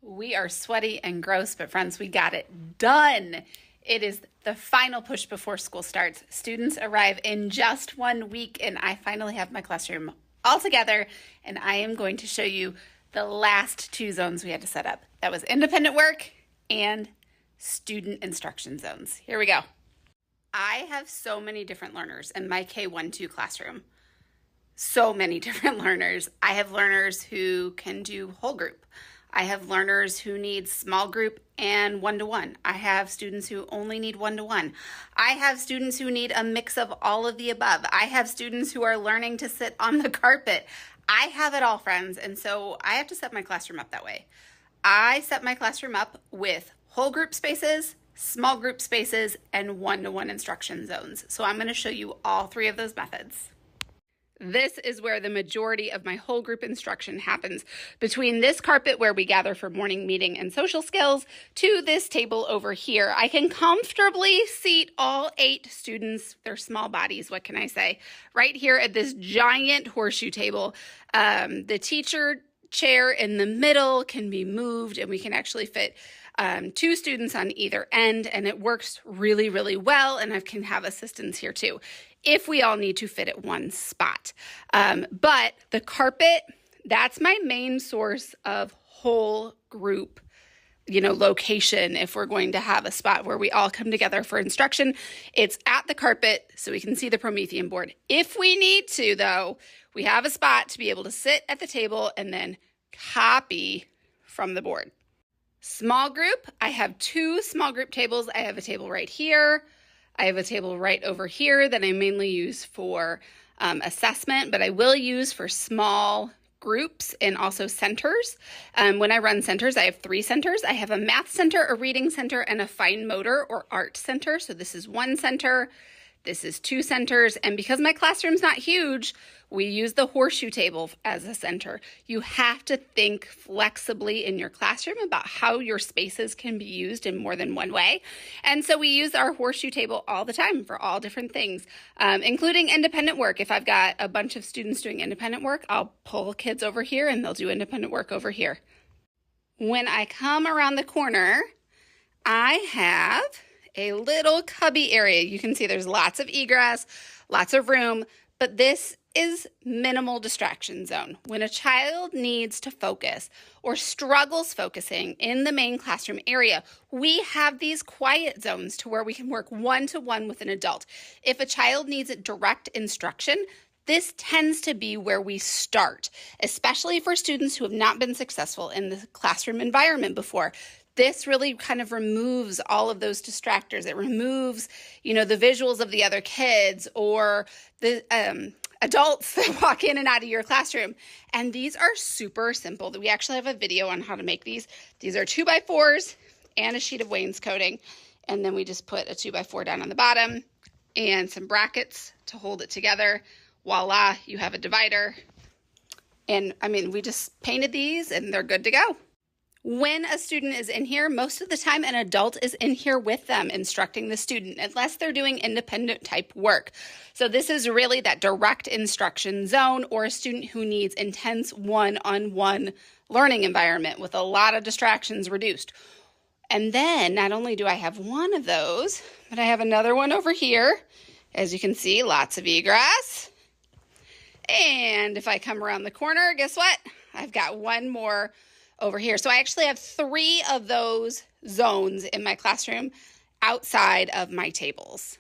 We are sweaty and gross, but friends, we got it done. It is the final push before school starts. Students arrive in just 1 week, and I finally have my classroom all together, and I am going to show you the last two zones we had to set up. That was independent work and student instruction zones. Here we go. I have so many different learners in my K-1-2 classroom. So many different learners. I have learners who can do whole group. I have learners who need small group and one-to-one. I have students who only need one-to-one. I have students who need a mix of all of the above. I have students who are learning to sit on the carpet. I have it all, friends, and so I have to set my classroom up that way. I set my classroom up with whole group spaces, small group spaces, and one-to-one instruction zones. So I'm going to show you all three of those methods. This is where the majority of my whole group instruction happens, between this carpet where we gather for morning meeting and social skills to this table over here. I can comfortably seat all 8 students, their small bodies, what can I say, right here at this giant horseshoe table. The teacher chair in the middle can be moved, and we can actually fit 2 students on either end, and it works really, really well, and I can have assistants here too if we all need to fit at one spot. But the carpet, that's my main source of whole group, location. If we're going to have a spot where we all come together for instruction, it's at the carpet so we can see the Promethean board. If we need to, though, we have a spot to be able to sit at the table and then copy from the board. Small group, I have 2 small group tables. I have a table right here. I have a table right over here that I mainly use for assessment, but I will use for small groups and also centers. When I run centers, I have 3 centers. I have a math center, a reading center, and a fine motor or art center. So this is 1 center. This is 2 centers, and because my classroom's not huge, we use the horseshoe table as a center. You have to think flexibly in your classroom about how your spaces can be used in more than one way. And so we use our horseshoe table all the time for all different things, including independent work. If I've got a bunch of students doing independent work, I'll pull kids over here and they'll do independent work over here. When I come around the corner, I have a little cubby area. You can see there's lots of egress, lots of room, but this is minimal distraction zone. When a child needs to focus or struggles focusing in the main classroom area, we have these quiet zones to where we can work one-to-one with an adult. If a child needs direct instruction, this tends to be where we start, especially for students who have not been successful in the classroom environment before. This really kind of removes all of those distractors. It removes, the visuals of the other kids or the adults that walk in and out of your classroom. And these are super simple. We actually have a video on how to make these. These are 2x4s and a sheet of wainscoting. And then we just put a 2x4 down on the bottom and some brackets to hold it together. Voila, you have a divider. And we just painted these and they're good to go. When a student is in here, most of the time an adult is in here with them instructing the student, unless they're doing independent type work. So this is really that direct instruction zone or a student who needs intense one-on-one learning environment with a lot of distractions reduced. And then not only do I have one of those, but I have another one over here. As you can see, lots of egress. And if I come around the corner, guess what? I've got one more over here. So I actually have 3 of those zones in my classroom outside of my tables.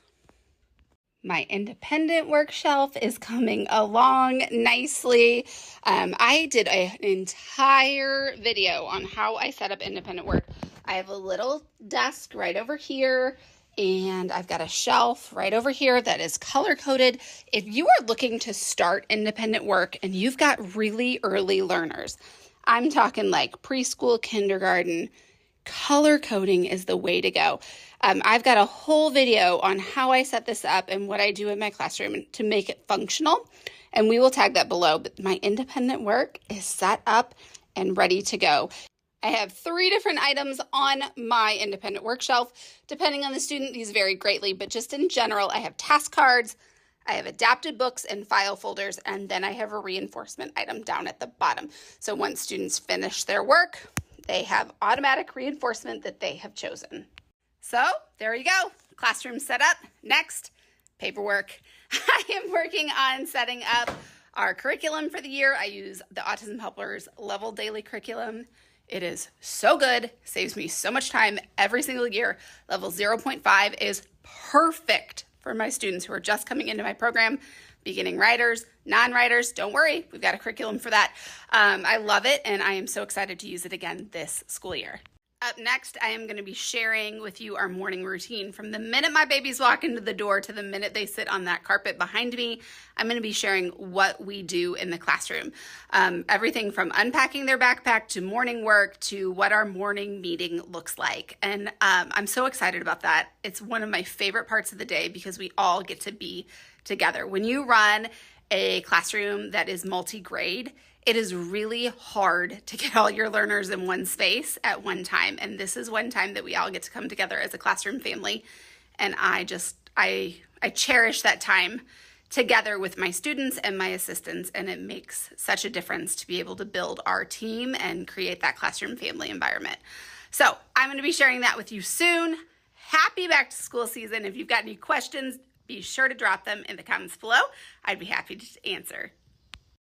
My independent work shelf is coming along nicely. I did an entire video on how I set up independent work. I have a little desk right over here, and I've got a shelf right over here that is color-coded. If you are looking to start independent work and you've got really early learners, I'm talking like preschool, kindergarten, color coding is the way to go. I've got a whole video on how I set this up and what I do in my classroom to make it functional, and we will tag that below. But my independent work is set up and ready to go. I have 3 different items on my independent work shelf. Depending on the student, these vary greatly, but just in general, I have task cards, I have adapted books and file folders, and then I have a reinforcement item down at the bottom. So once students finish their work, they have automatic reinforcement that they have chosen. So there you go. Classroom set up. Next, paperwork. I am working on setting up our curriculum for the year. I use the Autism Helpers Level Daily Curriculum. It is so good, saves me so much time every single year. Level 0.5 is perfect for my students who are just coming into my program, beginning writers, non-writers. Don't worry, we've got a curriculum for that. I love it, and I am so excited to use it again this school year. Up next, I am going to be sharing with you our morning routine. From the minute my babies walk into the door to the minute they sit on that carpet behind me, I'm going to be sharing what we do in the classroom. Everything from unpacking their backpack to morning work to what our morning meeting looks like. And I'm so excited about that. It's one of my favorite parts of the day because we all get to be together. When you run a classroom that is multi-grade, it is really hard to get all your learners in one space at one time. And this is one time that we all get to come together as a classroom family. And I cherish that time together with my students and my assistants. And it makes such a difference to be able to build our team and create that classroom family environment. So I'm going to be sharing that with you soon. Happy back to school season. If you've got any questions, be sure to drop them in the comments below. I'd be happy to answer.